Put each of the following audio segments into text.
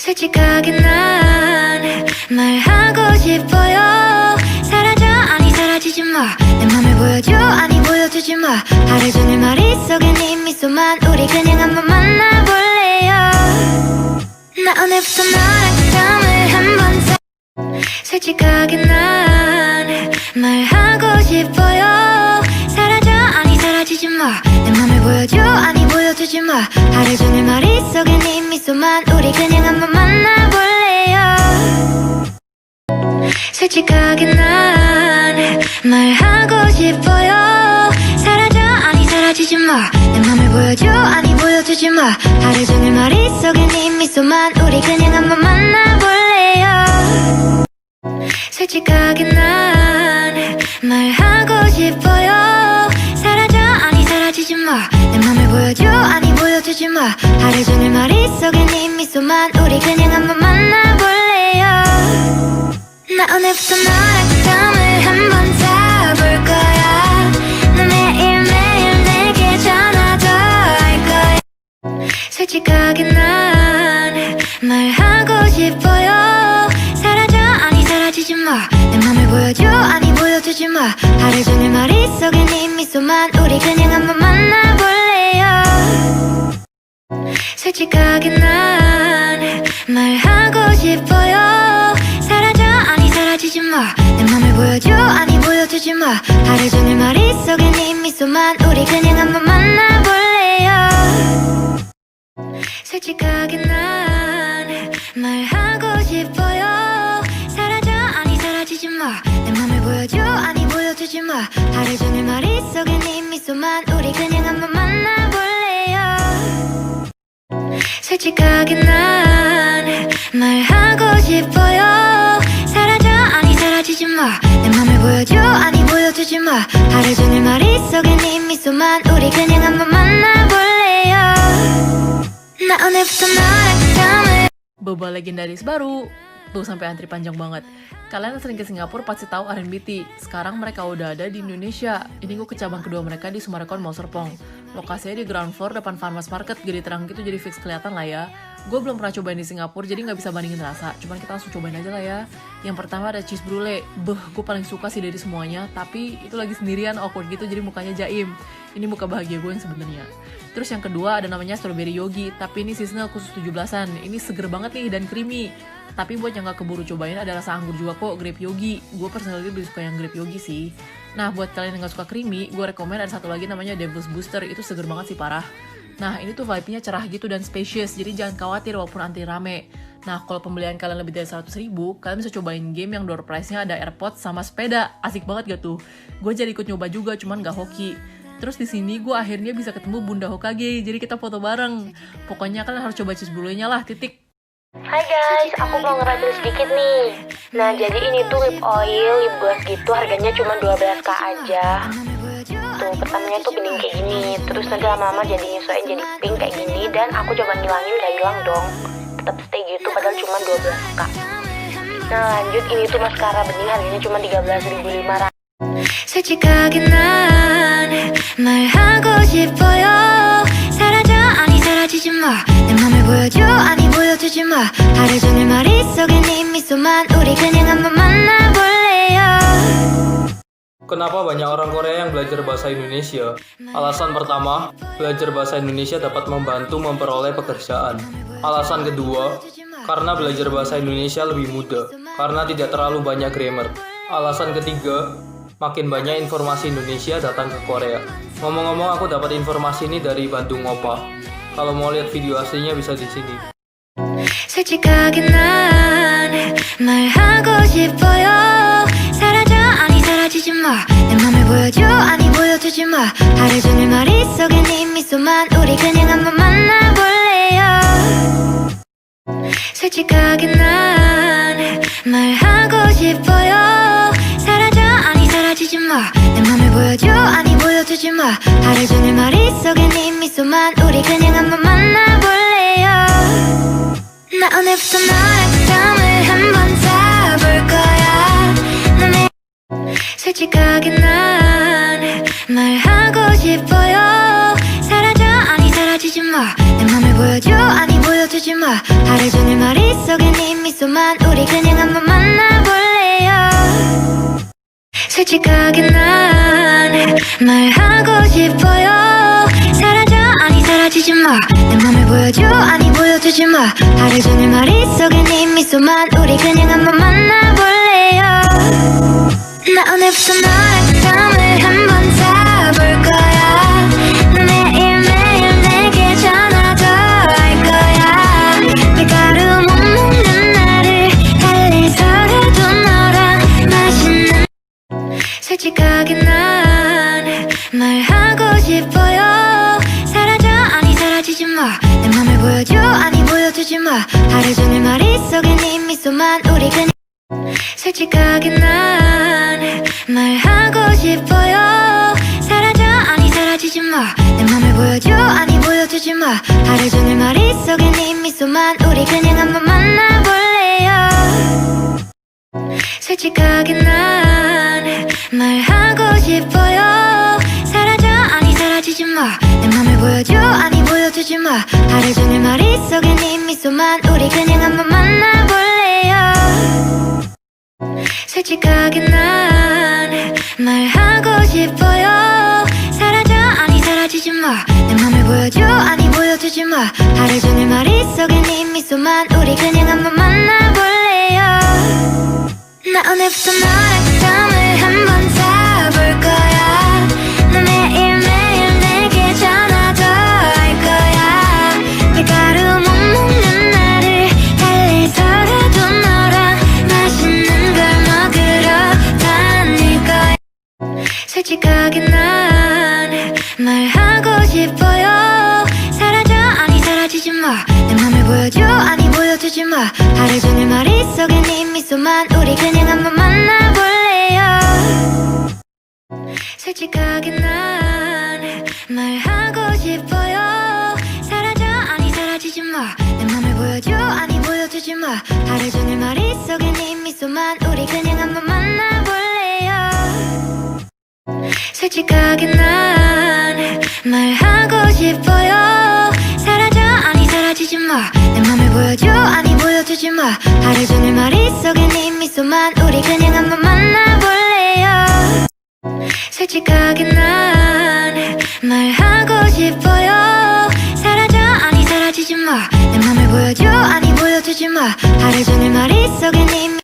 솔직하게 난 말하고 싶어요. 사라져 아니 사라지지 마. 내 맘을 보여줘 아니 보여주지 마. 하루 종일 머릿속에 네 미소만. 우리 그냥 한번 만나볼래요. 나 오늘부터 너랑 썸을 한번 타. 솔직하게 난 말하고 싶어요. 사라져 아니 사라지지 마. 내 맘을 보여줘 아니 보여주지 마. 하루 종일 머릿속에 네 미소만. 우리 그냥 한번 만나볼래요. 솔직하게 난 말하고 싶어요. 사라져 아니 사라지지 마. 내 맘을 보여줘 아니 보여주지 마. 하루 종일 머릿속에 네 미소만. 우리 그냥 한번 만나볼래요. 솔직하게 난 말하고 싶어요. 사라져 아니 사라지지 마. 내 맘을 보여줘 아니 보여주지 마. 하루 종일 머릿속에 네 미소만. 우리 그냥 한번 만나볼래요. 나 오늘부터 너랑 썸을 한번 타볼 거야. 너 매일매일 내게 전화도 할 거야. 솔직하게 난 말하고 싶어요. 사라져 아니 사라지지 마. 내 맘을 보여줘 아니 보여주지 마. 하루 종일 머릿속에 네 미소만. 우리 그냥 한번 만나볼래요. 솔직하게 난 말하고 싶어요. 사라져 아니 사라지지 마. 내 맘을 보여줘 아니 보여주지 마. 하루 종일 머릿속에 네 미소만. 우리 그냥 한번 만나볼래요. 솔직하게 난 말하고 싶어요. 사라져 아니 사라지지 마. 내 맘을 보여줘 아니 보여주지 마. 하루 종일 머릿속에 네 미소만. 우리 그냥 한번 만나볼래요. 솔직하게 난 말하고 싶어요. 사라져 아니 사라지지 마. 내 맘을 보여줘 아니 보여주지 마. 하루 종일 머릿속에 네 미소만. 우리 그냥 한번 만나볼래요. 나 오늘부터 너랑 썸을. Boba legendaris baru. Tuh sampai antri panjang banget. Kalian sering ke Singapura pasti tahu RMBT. Sekarang mereka udah ada di Indonesia. Ini gue ke cabang kedua mereka di Summarecon Mall Serpong. Lokasinya di ground floor depan Farmers Market. Jadi terang gitu, jadi fix kelihatan lah ya. Gue belum pernah cobain di Singapura, jadi nggak bisa bandingin rasa. Cuman kita langsung cobain aja lah ya. Yang pertama ada cheese brulee. Gue paling suka sih dari semuanya. Tapi itu lagi sendirian, awkward gitu, jadi mukanya jaim. Ini muka bahagia gue yang sebenarnya. Terus yang kedua ada namanya strawberry yogi. Tapi ini seasonal khusus 17-an. Ini seger banget nih dan creamy. Tapi buat yang gak keburu cobain ada rasa anggur juga kok, grape yogi. Gue personally lebih suka yang grape yogi sih. Nah buat kalian yang gak suka creamy, gue rekomen ada satu lagi namanya Devil's Booster. Itu seger banget sih parah. Nah ini tuh vibe-nya cerah gitu dan spacious, jadi jangan khawatir walaupun antri rame. Nah kalau pembelian kalian lebih dari 100.000, kalian bisa cobain game yang door prize-nya ada AirPods sama sepeda. Asik banget gak tuh? Gue jadi ikut nyoba juga, cuman gak hoki. Terus di sini gue akhirnya bisa ketemu Bunda Hokage, jadi kita foto bareng. Pokoknya kalian harus coba cheese brulee-nya lah, titik. Hai guys, aku mau ngeracin sedikit nih. Nah jadi ini tuh lip oil, lip gloss gitu, harganya cuma 12k aja. Tuh pertamanya tuh bening kayak gini, terus nanti lama-lama jadi nyesuaiin jadi pink kayak gini. Dan aku coba ngilangin, gak hilang dong, tetap stay gitu padahal cuma 12k. Nah lanjut, ini tuh maskara bening, harganya cuma 13.500. 솔직하게 난 말하고 싶어요. 사라져 아니 사라지지 마. 내 맘을 보여줘 아니 보여주지 마. 하루 종일 머릿속에 네 미소만. 우리 그냥 한번 만나볼래요. Kenapa banyak orang Korea yang belajar bahasa Indonesia? Alasan pertama, belajar bahasa Indonesia dapat membantu memperoleh pekerjaan. Alasan kedua, karena belajar bahasa Indonesia lebih mudah, karena tidak terlalu banyak grammar. Alasan ketiga, makin banyak informasi Indonesia datang ke Korea. Ngomong-ngomong, aku dapat informasi ini dari Bandung Opa. Kalau mau lihat video aslinya bisa di sini. 솔직하게 난 말하고 싶어요. 사라져 아니 사라지지 마. 내 맘을 보여줘 아니 보여주지 마. 하루 종일 머릿속에 네 미소만. 우리 그냥 한번 만나볼래요. 솔직하게 난 말하고 싶어요. 사라져 아니 사라지지 마. 내 맘을 보여줘 아니 보여주지 마. 하루 종일 머릿속에 네 미소만. 우리 그냥 한번 만나볼래요. 나 오늘부터 너랑 썸을 한번 타볼 거야. 솔직하게 난 말하고 싶어요. 사라져 아니 사라지지 마. 내 맘을 보여줘 아니 보여주지 마. 하루 종일 머릿속에 네 미소만 우리 그냥 한번 만나볼래요 솔직하게 난 말하고 싶어요 사라져 아니 사라지지 마내 맘을 보여줘 아니 보여주지 마 하루 종일 머릿속에 네 미소만 우리 그냥 한번 만나볼래요 나 오늘부터 너랑 잠을 한번 자볼 거야 너 매일매일 내게 전화도 할 거야 밀가루 못 먹는 나를 달래서라도 너랑 맛있는 솔직하게 난 말하고 싶어요 사라져 아니 사라지지 마내 맘을 보여줘 아니 보여주지 마 하루 종일 머릿속에 네 미소만 우리 그냥 솔직하게 난 말하고 싶어요 사라져 아니 사라지지 마내 맘을 보여줘 아니 보여주지 마 하루 종일 머릿속에 네 미소만 우리 그냥 한번 만나볼래요 솔직하게 난 말하고 싶어요 사라져 아니 사라지지 마내 맘을 보여줘 아니 보여주지 마 하루 종일 머릿속에 네 미소만 우리 그냥 한번 만나볼래요 솔직하게 난 말하고 싶어요 사라져 아니 사라지지 마내 맘을 보여줘 아니 보여주지 마 하루 종일 머릿속에 네 미소만 우리 그냥 한번 만나볼래요 나 오늘부터 너랑 잠을 한번 자볼 거야 너 매일매일 내게 전화도 할 거야 밀가루 못 먹는 나를 달래서라도 너랑 맛있는 걸 먹으러 다닐 거야 솔직하게 난 말하고 싶어요 사라져 아니 사라지지 마내 맘을 보여줘 아니 보여주지 마 하루 종일 머릿속에 네 미소만 우리 그냥 한번 만나볼래요 솔직하게 난 말하고 싶어요 사라져 아니 사라지지 마내 맘을 보여줘 아니 보여주지 마 하루 종일 머릿속에 네 미소만 우리 그냥 한번 만나볼래요 솔직하게 난 말하고 싶어요 사라져 아니 사라지지 마내 맘을 보여줘 아니 보여주지 마 하루 종일 머릿속에 네 미소만 우리 그냥 한번 만나볼래요 솔직하게 난 말하고 싶어요 사라져 아니 사라지지 마내 맘을 보여줘 아니 보여주지 마 하루 종일 머릿속에 네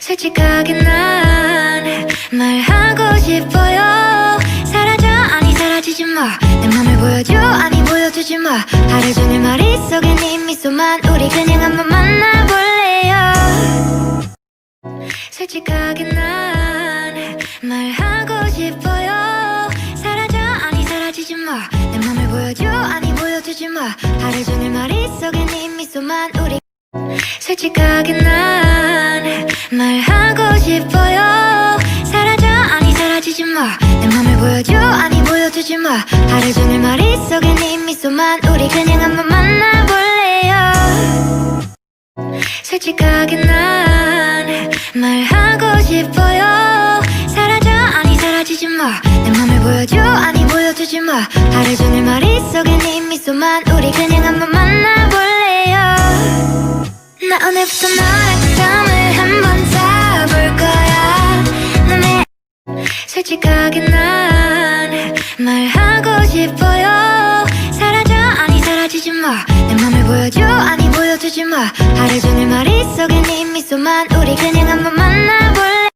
솔직하게 난 말하고 싶어요 사라져 아니 사라지지 마내 맘을 보여줘 아니 보여주지 마 하루 종일 머릿속에 네 미소만 우리 그냥 한번 만나볼래요 솔직하게 난 말하고 싶어요 사라져 아니 사라지지 마내 맘을 보여줘 아니 보여주지 마 하루 종일 머릿속에 네 미소만 우리 솔직하게 난 말하고 싶어요 사라져 아니 사라지지 마내 맘을 보여줘 아니 보여주지 마 하루 종일 머릿속에 네 미소만 우리 그냥 한번 만나볼래요 솔직하게 난 말하고 싶어요 사라져 아니 사라지지 마내 맘을 보여줘 아니 보여주지 마 하루 종일 머릿속에 네 미소만 우리 그냥 한번 만나볼래요 나 오늘부터 너랑 잠을 한번 자볼 거야 너 솔직하게 난 말하고 싶어요 사라져 아니 사라지지 마내 맘을 보여줘 아니 보여주지 마 하루 종일 머릿속에 네 미소만 우리 그냥 한번 만나볼래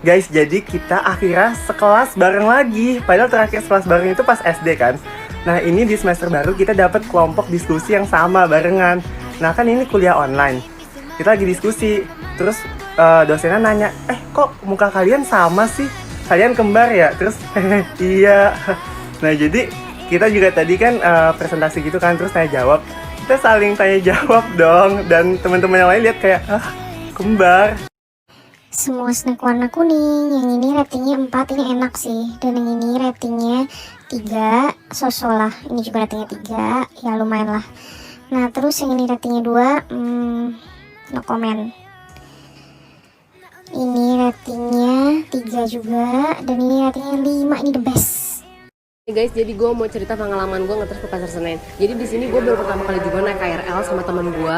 Guys, jadi kita akhirnya sekelas bareng lagi. Padahal terakhir sekelas bareng itu pas SD kan. Nah ini di semester baru kita dapat kelompok diskusi yang sama barengan. Nah kan ini kuliah online. Kita lagi diskusi. Terus dosennya nanya, kok muka kalian sama sih? Kalian kembar ya? Terus iya. Nah jadi kita juga tadi kan presentasi gitu kan. Terus tanya jawab. Kita saling tanya jawab dong. Dan teman-teman yang lain lihat kayak, kembar. Semua snack warna kuning. Yang ini ratingnya 4, ini enak sih. Dan yang ini ratingnya 3, so-so lah. Ini juga ratingnya 3, ya lumayan lah. Nah terus yang ini ratingnya 2, no comment. Ini ratingnya 3 juga. Dan ini ratingnya 5, ini the best. Guys, jadi gue mau cerita pengalaman gue ngetres ke Pasar Senen. Jadi di sini gue baru pertama kali juga naik KRL sama teman gue,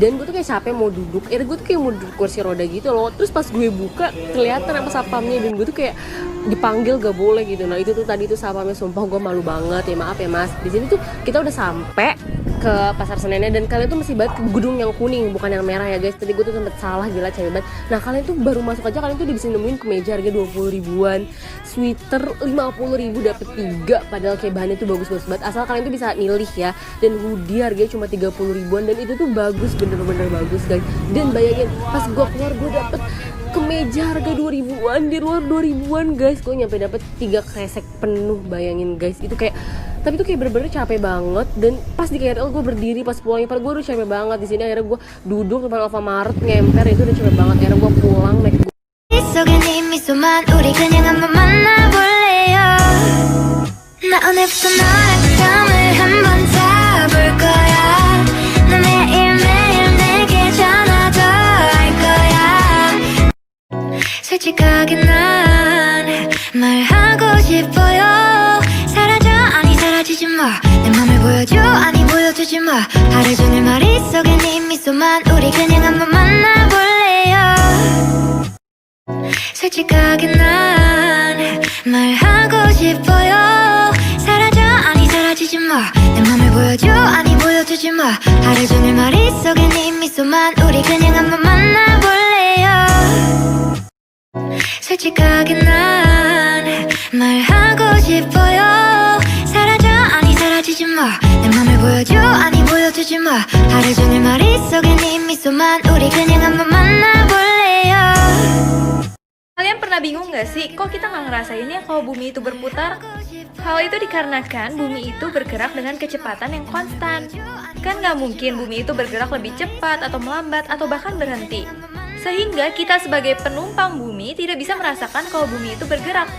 dan gue tuh kayak capek mau duduk. Gue tuh kayak mau duduk kursi roda gitu loh. Terus pas gue buka kelihatan apa sapamnya, dan gue tuh kayak dipanggil gak boleh gitu. Nah itu tuh tadi tuh sapamnya, sumpah gue malu banget ya, maaf ya mas. Di sini tuh kita udah sampai ke Pasar Senennya, dan kalian tuh masih banget ke gedung yang kuning bukan yang merah ya guys. Tadi gue tuh sempet salah, gila cewek banget. Nah kalian tuh baru masuk aja, kalian tuh udah bisa nemuin kemeja harga 20 ribuan, sweater 50 ribu dapet 3, padahal kayak bahannya tuh bagus-bagus banget, asal kalian tuh bisa milih ya. Dan hoodie harganya cuma 30 ribuan, dan itu tuh bagus, bener-bener bagus guys. Dan bayangin pas gue keluar gue dapet kemeja harga 2 ribuan, di luar 2 ribuan guys. Gue nyampe dapet 3 kresek penuh, bayangin guys. Itu kayak, tapi tuh kayak bener-bener capek banget. Dan pas di KRL gue berdiri, pas pulangnya gue udah capek banget. Di sini akhirnya gue duduk depan Alfamart ngemper, itu udah capek banget. Akhirnya gue pulang naik 속에 네 미소만 우리 그냥 한번 만나볼래요 나 오늘부터 너랑 잠을 한번 자볼 거야 너 매일매일 내게 전화도 할 거야 솔직하게 난 말하고 싶어요 사라져 아니 사라지지 마내 맘을 보여줘 아니 보여주지 마 하루 종일 머릿속에 네 미소만 우리 그냥 한번 만나볼래요 솔직하게 난 말하고 싶어요 사라져 아니 사라지지 마내 맘을 보여줘 아니 보여주지 마 하루 종일 머릿속에 네 미소만 우리 그냥 한번 만나볼래요 솔직하게 난 말하고 싶어요 사라져 아니 사라지지 마내 맘을 보여줘 아니 보여주지 마 하루 종일 머릿속에 네 미소만 우리 그냥 한번 만나볼래요 Kalian pernah bingung gak sih, kok kita nggak ngerasainnya kalau bumi itu berputar? Hal itu dikarenakan bumi itu bergerak dengan kecepatan yang konstan. Kan nggak mungkin bumi itu bergerak lebih cepat atau melambat atau bahkan berhenti. Sehingga kita sebagai penumpang bumi tidak bisa merasakan kalau bumi itu bergerak.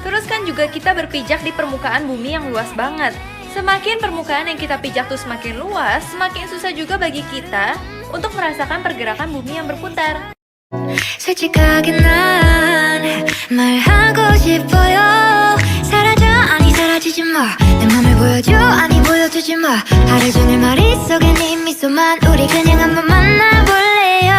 Terus kan juga kita berpijak di permukaan bumi yang luas banget. Semakin permukaan yang kita pijak tuh semakin luas, semakin susah juga bagi kita untuk merasakan pergerakan bumi yang berputar. 솔직하게 난 말하고 싶어요 사라져 아니 사라지지 마내 맘을 보여줘 아니 보여주지 마 하루 종일 머릿속에 네 미소만 우리 그냥 한번 만나볼래요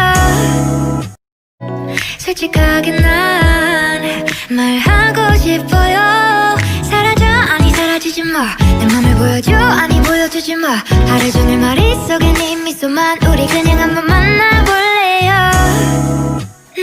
솔직하게 난 말하고 싶어요 사라져 아니 사라지지 마내 맘을 보여줘 아니 보여주지 마 하루 종일 머릿속에 네 미소만 우리 그냥 한번 만나볼래요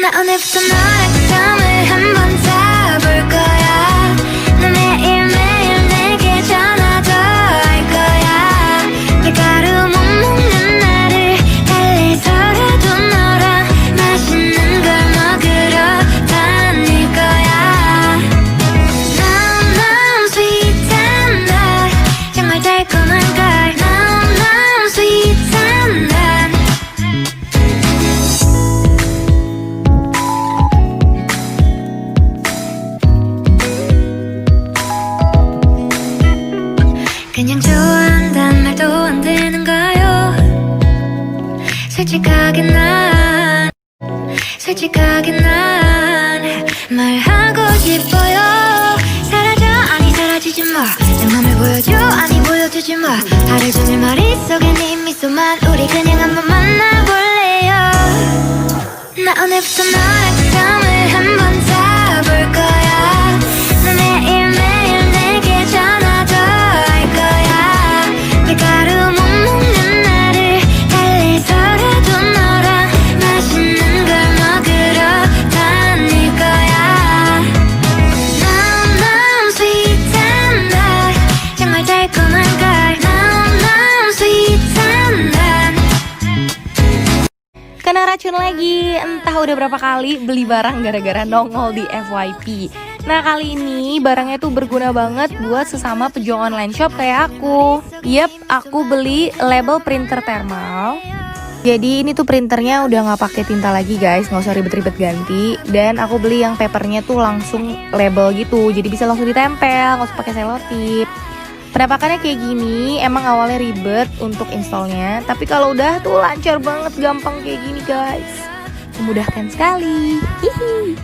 나 오늘부터 너랑 잠을 한번 자볼 거야 너 매일매일 내게 전화도 할 거야 밀가루 못 먹는 나를 달래서라도 너랑 맛있는 걸 먹으러 다닐 거야 너무 sweet한 날 정말 달콤한 걸 너무 sweet한 날 그냥 좋아한단 말도 안 되는가요 솔직하게 난 말하고 싶어요 사라져 아니 사라지지 마내 맘을 보여줘 아니 보여주지 마 하루 종일 머릿속에 네 미소만 우리 그냥 한번 만나볼래요 나 오늘부터 너랑 잠을 한번 자볼 거야 너 매일매일 내게 전화도 할 거야 밀가루 못 먹는 나를 달래서라도 너랑 맛있는 걸 먹으러 다닐 거야 너무 sweet한 날 정말 달콤한 걸 너무 sweet한 날 Kena racun lagi, entah udah berapa kali beli barang gara-gara nongol di FYP. Nah kali ini barangnya tuh berguna banget buat sesama pejuang online shop kayak aku. Yep, aku beli label printer thermal. Jadi ini tuh printernya udah nggak pakai tinta lagi guys, nggak usah ribet-ribet ganti. Dan aku beli yang papernya tuh langsung label gitu, jadi bisa langsung ditempel, nggak usah pakai selotip. Penampakannya kayak gini, emang awalnya ribet untuk installnya, tapi kalau udah tuh lancar banget, gampang kayak gini guys. Memudahkan sekali. Hihi.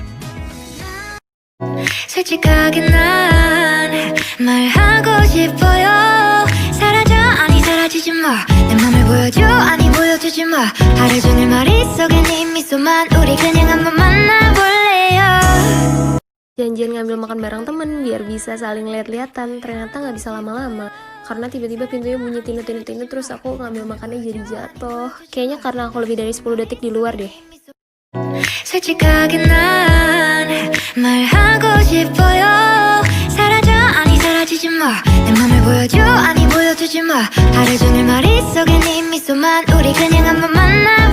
솔직하게 난 말하고 싶어요 사라져 아니 사라지지 마내 맘을 보여줘 아니 보여주지 마 하루 종일 머릿속에 네 미소만 우리 그냥 한번 만나볼래요 Janjian ngambil makan bareng temen biar bisa saling lihat-lihatan. Ternyata nggak bisa lama-lama karena tiba-tiba pintunya bunyi tinut-tinut terus aku ngambil makannya jadi jatuh. Kayaknya karena aku lebih dari 10 detik di luar deh. 솔직하게 난 말하고 싶어요 사라져 아니 사라지지 마내 맘을 보여줘 아니 보여주지 마 하루 종일 머릿속에 네 미소만 우리 그냥 한번 만나